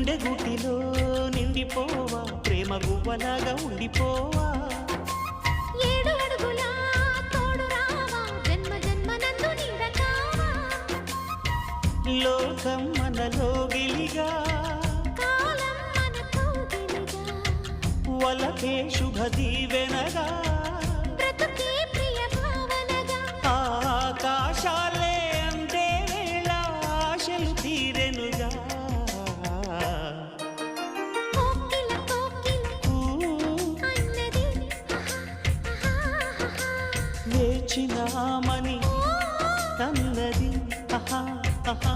గుండె గుటిలో నిండిపోవా ప్రేమ గువ్వలాగా ఉండిపోవా ఏడు అడుగుల తోడు రావా జన్మ జన్మనందు నీడకావా లోకం మనలో గిలిగా కాలం మనతో గిలిగా వలకే శుభ దీవెనగా బ్రతుకే ప్రియ భావనగా ఆకాశాలే అందే వేళ ఆశలు తీరెనుగా కోకిల కోకిల అన్నది వేచినామని అన్నది ఆహా ఆహా